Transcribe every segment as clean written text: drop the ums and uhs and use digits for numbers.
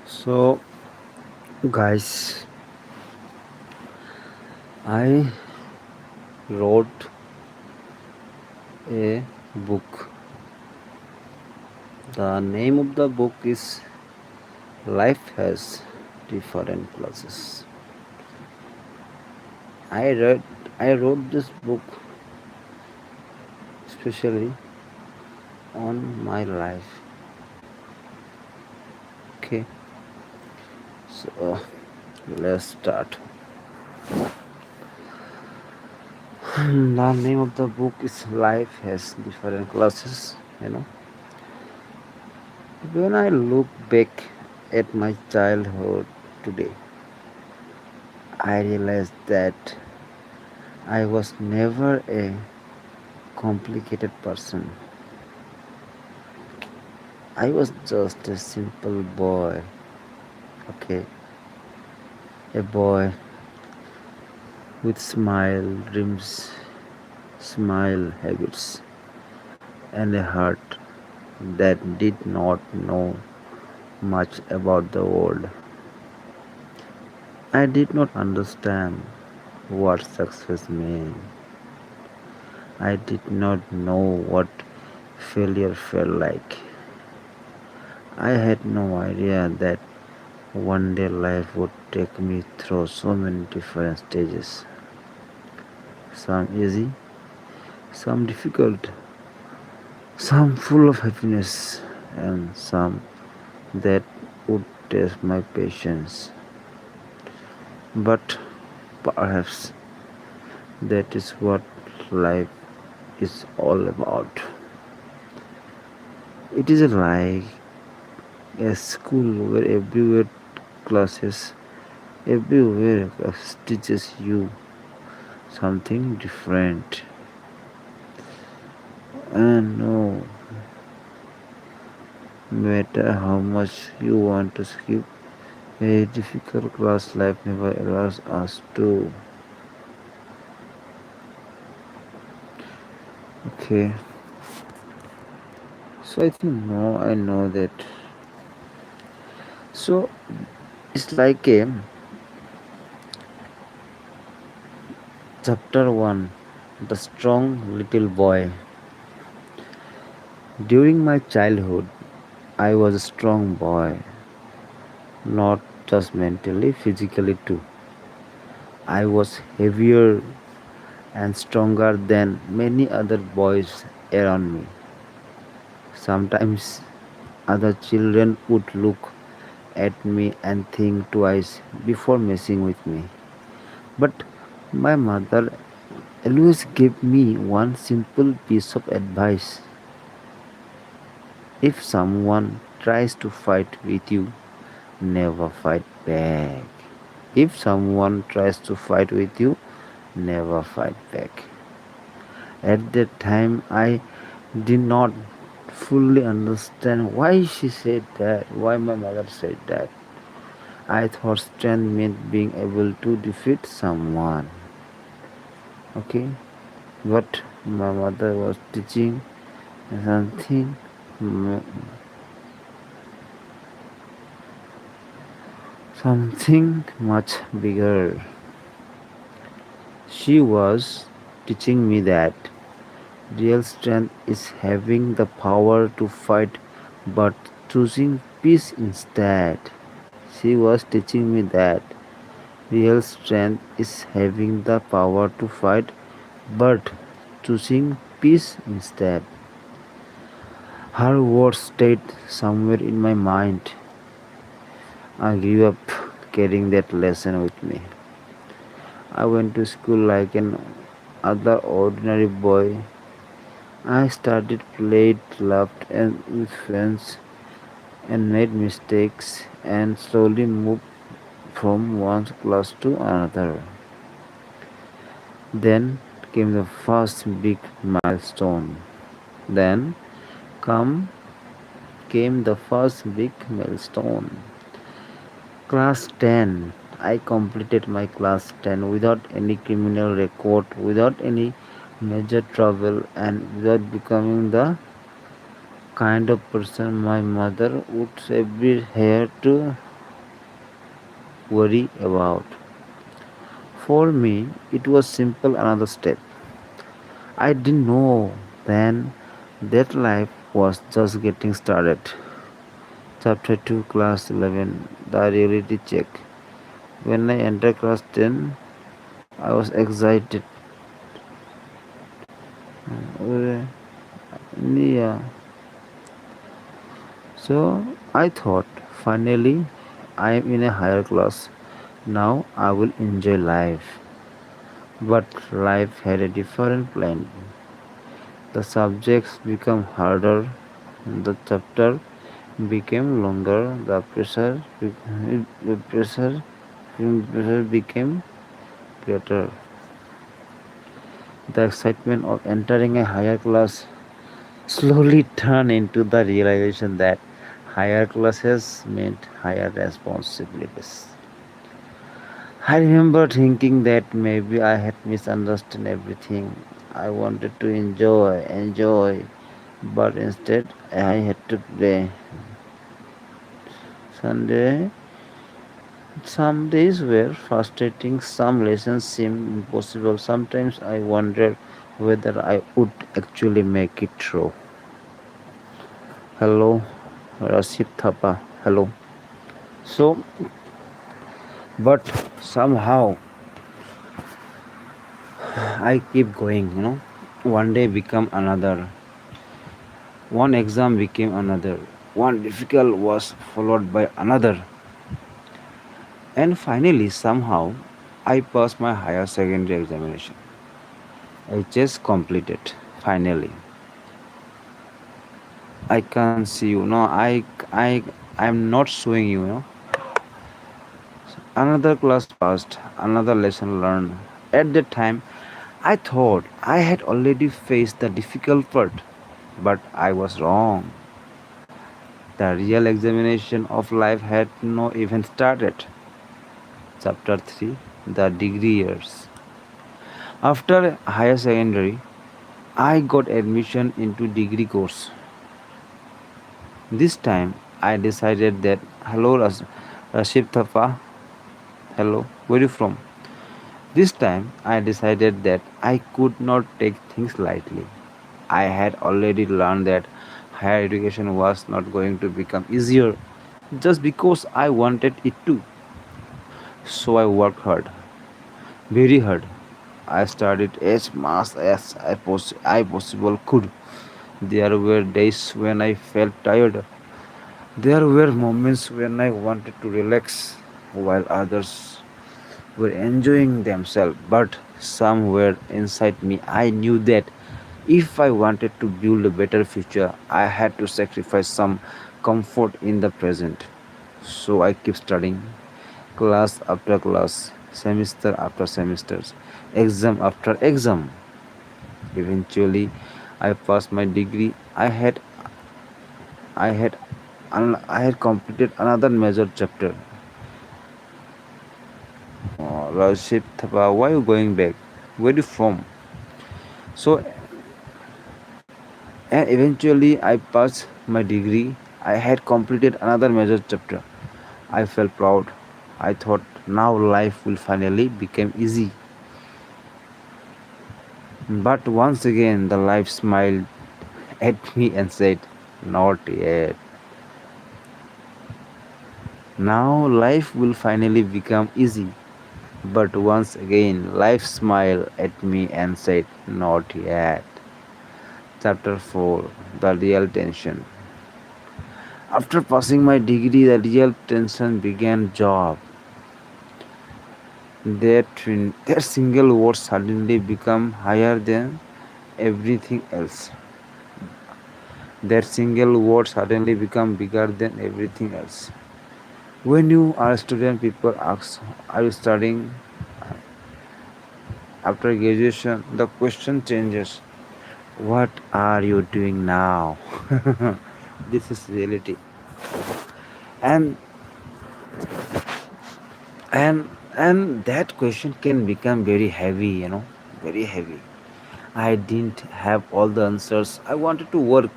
So, guys, I wrote a book. The name of the book is Life Has Different Classes. I read I wrote this book especially on my life. Okay, so let's start. The name of the book is Life Has Different Classes. When I look back at my childhood today, I realize that I was never a complicated person. I was just a simple boy, okay? A boy with smile dreams, smile habits, and a heart that did not know much about the world. I did not understand what success meant. I did not know what failure felt like. I had no idea that one day life would take me through so many different stages. Some easy, some difficult, some full of happiness, and some that would test my patience. But perhaps that is what life is all about. It is like a school where everywhere classes, everywhere class teaches you something different. And no matter how much you want to skip a difficult class, life never allows us to. Okay, so I think no, I know that. So it's like a chapter one, the strong little boy. During my childhood, I was a strong boy, not just mentally, physically too. I was heavier and stronger than many other boys around me. Sometimes other children would look at me and think twice before messing with me. But my mother always gave me one simple piece of advice. If someone tries to fight with you, never fight back. If someone tries to fight with you, never fight back. At that time, I did not fully understand why she said that, why my mother said that. I thought strength meant being able to defeat someone. Okay, but my mother was teaching something mm, something much bigger. She was teaching me that real strength is having the power to fight but choosing peace instead. She was teaching me that real strength is having the power to fight but choosing peace instead. Her words stayed somewhere in my mind. I grew up carrying that lesson with me. I went to school like an other ordinary boy. I started, played, laughed and with friends and made mistakes and slowly moved from one class to another. Then came the first big milestone. Then come came the first big milestone. Class 10. I completed my class 10 without any criminal record, without any major trouble, and without becoming the kind of person my mother would every hair to. worry about. For me, it was simple another step. I didn't know then that life was just getting started. Chapter 2, Class 11, The Reality Check. When I entered Class 10, I was excited. Uh, Yeah. So I thought, finally, I am in a higher class. Now I will enjoy life. But life had a different plan. The subjects became harder, the chapter became longer, the pressure became greater. The excitement of entering a higher class slowly turned into the realization that higher classes meant higher responsibilities. I remember thinking that maybe I had misunderstood everything. I wanted to enjoy, but instead I had to play. Sunday, some days were frustrating, some lessons seemed impossible. Sometimes I wondered whether I would actually make it through. Hello, Rashid Thapa. Hello. So, but somehow I keep going. One day become another. One exam became another. One difficult was followed by another. And finally, somehow, I passed my higher secondary examination. I just completed. Finally, I can't see you. No, I'm not showing you. Another class passed. Another lesson learned. At that time, I thought I had already faced the difficult part, but I was wrong. The real examination of life had not even started. Chapter 3, The Degree Years. After higher secondary, I got admission into degree course. This time I decided that hello Rashid Thafa, hello, where are you from? This time I decided that I could not take things lightly. I had already learned that higher education was not going to become easier just because I wanted it to. So I worked hard, very hard. I studied as much as I possible could. There were days when I felt tired. There were moments when I wanted to relax, while others were enjoying themselves. But somewhere inside me, I knew that if I wanted to build a better future, I had to sacrifice some comfort in the present. So I keep studying, class after class, semester after semester, exam after exam. Eventually, I passed my degree. I had, I had completed another major chapter. Rashid Thapa, why are you going back? Where are you from? So, and eventually, I passed my degree. I had completed another major chapter. I felt proud. I thought now life will finally become easy. But once again, the life smiled at me and said, "Not yet. Now life will finally become easy." But once again, life smiled at me and said, "Not yet." Chapter 4, The Real Tension. After passing my degree, the real tension began. Job. Their single word suddenly become higher than everything else. Their single word suddenly become bigger than everything else. When you are a student, people ask, are you studying? After graduation, the question changes. What are you doing now? This is reality. And and that question can become very heavy. Very heavy. I didn't have all the answers. I wanted to work.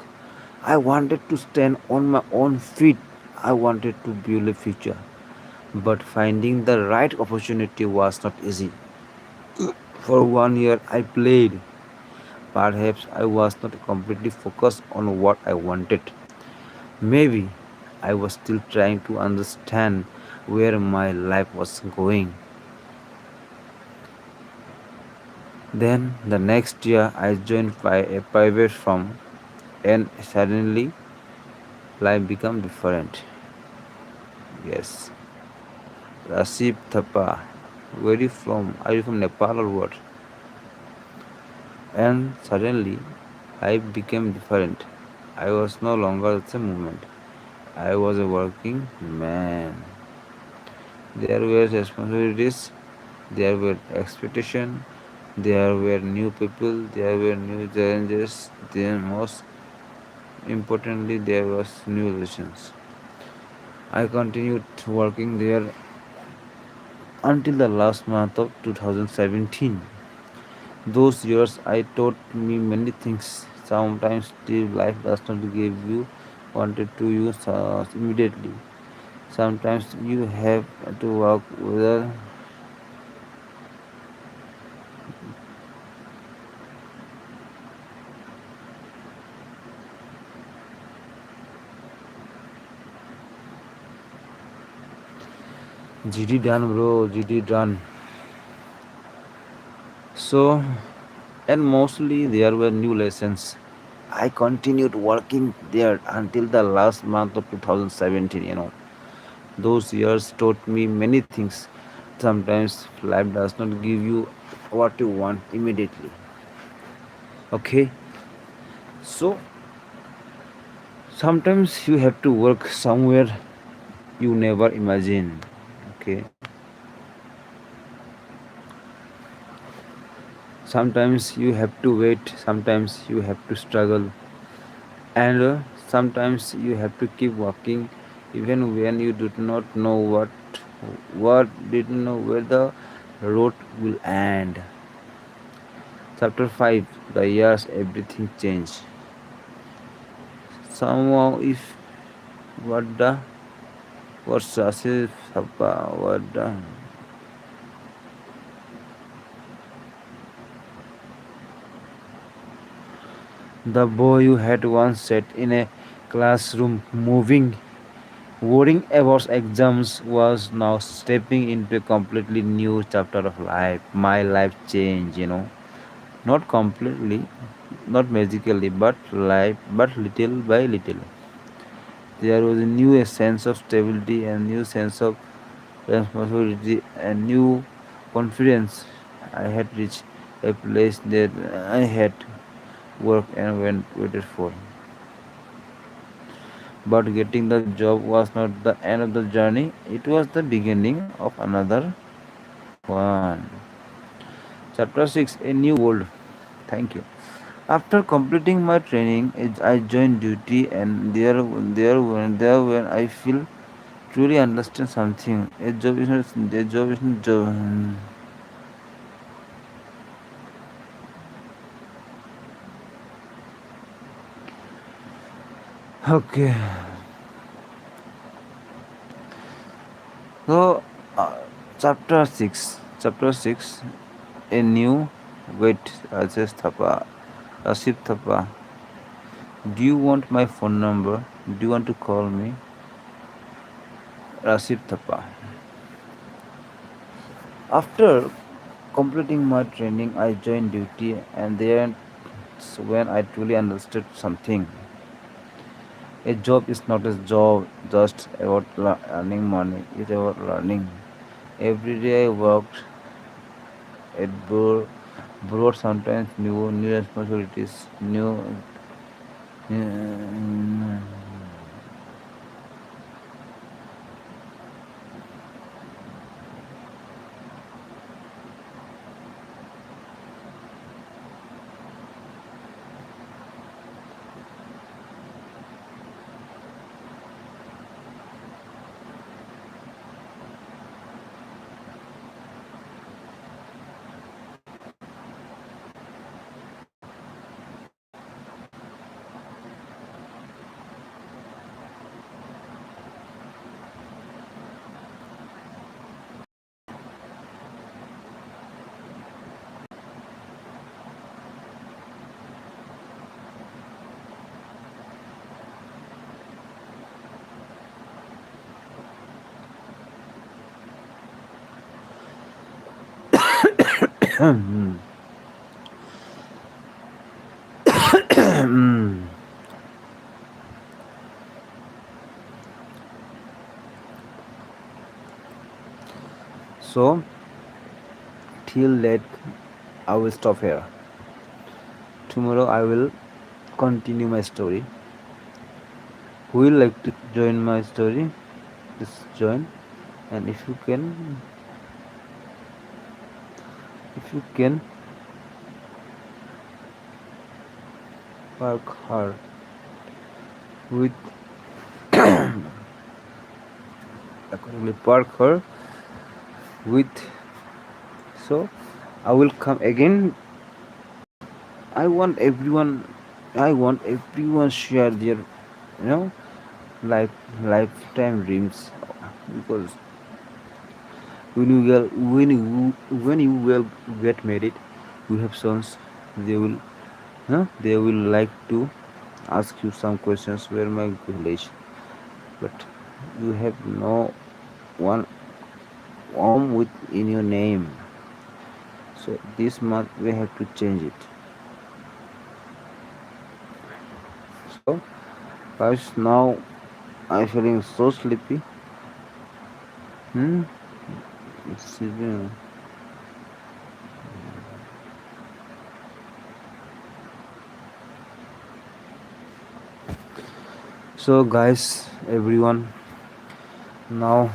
I wanted to stand on my own feet. I wanted to build a future. But finding the right opportunity was not easy. For 1 year, I played. Perhaps I was not completely focused on what I wanted. Maybe I was still trying to understand where my life was going. Then the next year, I joined a private firm, and suddenly life became different. Yes, Rasib Thapa, where you from? Are you from Nepal or what? And suddenly, life became different. I was no longer the movement. I was a working man. There were responsibilities, there were expectations, there were new people, there were new challenges, then most importantly, there was new relations. I continued working there until the last month of 2017. Those years I taught me many things. Sometimes the life does not give you wanted to use immediately. Sometimes you have to work with GD done, bro. GD done. So, and mostly there were new lessons. I continued working there until the last month of 2017. Those years taught me many things. Sometimes life does not give you what you want immediately. Okay, so sometimes you have to work somewhere you never imagined. Okay, sometimes you have to wait, sometimes you have to struggle, and sometimes you have to keep walking even when you do not know what didn't know where the road will end. Chapter 5, the years everything changed. Somehow if what the what Sasif what the boy you had once sat in a classroom moving worrying about exams was now stepping into a completely new chapter of life. My life changed. Not completely, not magically, but little by little. There was a new sense of stability, a new sense of responsibility, a new confidence. I had reached a place that I had worked and waited for. But getting the job was not the end of the journey, it was the beginning of another one. Chapter 6, A New World. Thank you. After completing my training, I joined duty, and there when I feel truly understand something. A job is not job. Okay. So, uh, chapter 6. Chapter 6. A new. Wait, Rajesh Thapa. Asif Thapa. Do you want my phone number? Do you want to call me? Rasif Thapa. After completing my training, I joined duty, and that's when I truly understood something. A job is not a job just about earning money, it's about learning. Every day I worked, it brought sometimes new responsibilities, new. So, till late, I will stop here. Tomorrow, I will continue my story. Who will like to join my story? Just join. And if you can park her with accordingly park her with, so I will come again. I want everyone share their life lifetime dreams, because when you will get married, you have sons, they will they will like to ask you some questions, where my village, but you have no one Om with in your name. So this month we have to change it. So guys, now I'm feeling so sleepy. Hmm. It's even- So guys, everyone, now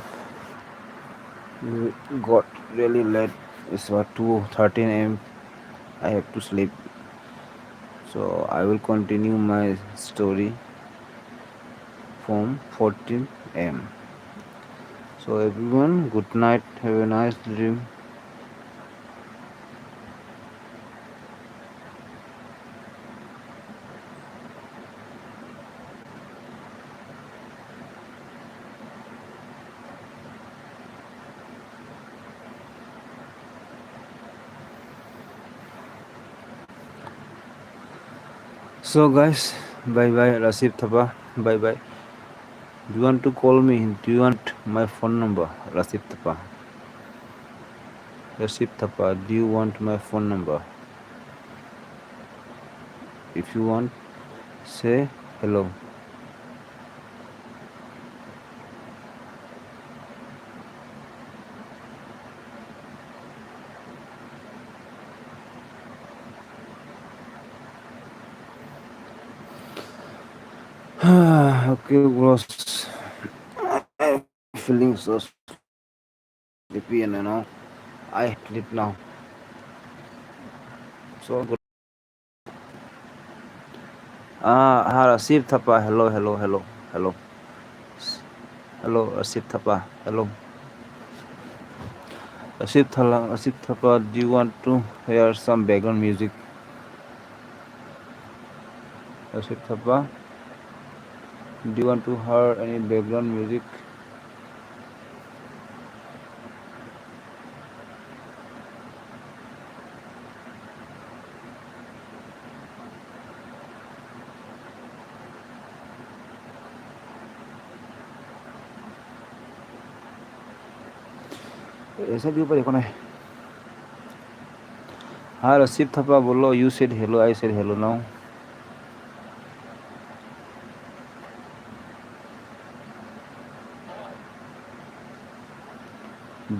we got really late. It's about 2:13 a.m. I have to sleep. So I will continue my story from 14 a.m. So everyone, good night. Have a nice dream. So guys, bye bye. Rasif Thapa. Bye bye. Do you want to call me? Do you want my phone number? Rasif Thapa. Rasif Thapa, do you want my phone number? If you want, say hello. Okay, bros. I'm feeling so sleepy, and I sleep now. So good. Rasif Thapa. Hello, hello, hello, hello. Hello, Rasif Thapa. Hello. Rasif Thapa, do you want to hear some background music? Rasif Thapa, do you want to hear any background music? ऐसा भी ऊपर देखो ना. हाँ receive थप्पा बोलो. You said hello, I said hello now.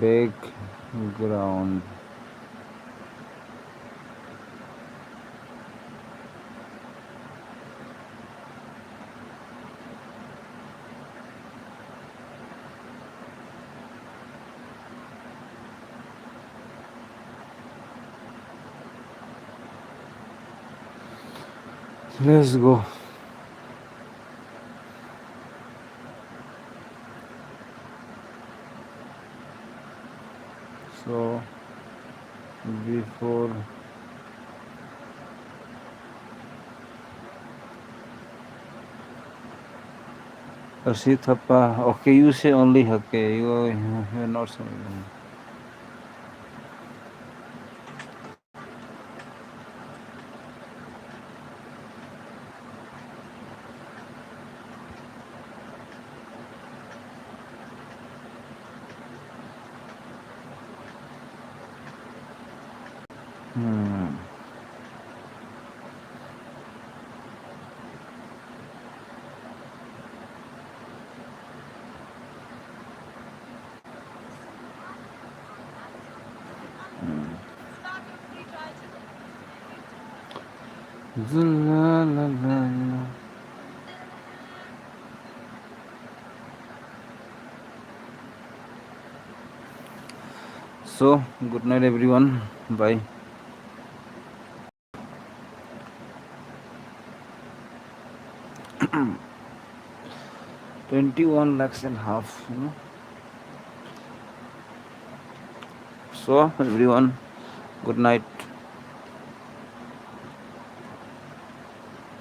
Background. Let's go. So before Rashid Thappa, okay, you say only okay. You're not saying. Hmm. La, la, la, la. So, good night, everyone. Bye. 21 lakhs and half. So, everyone, good night.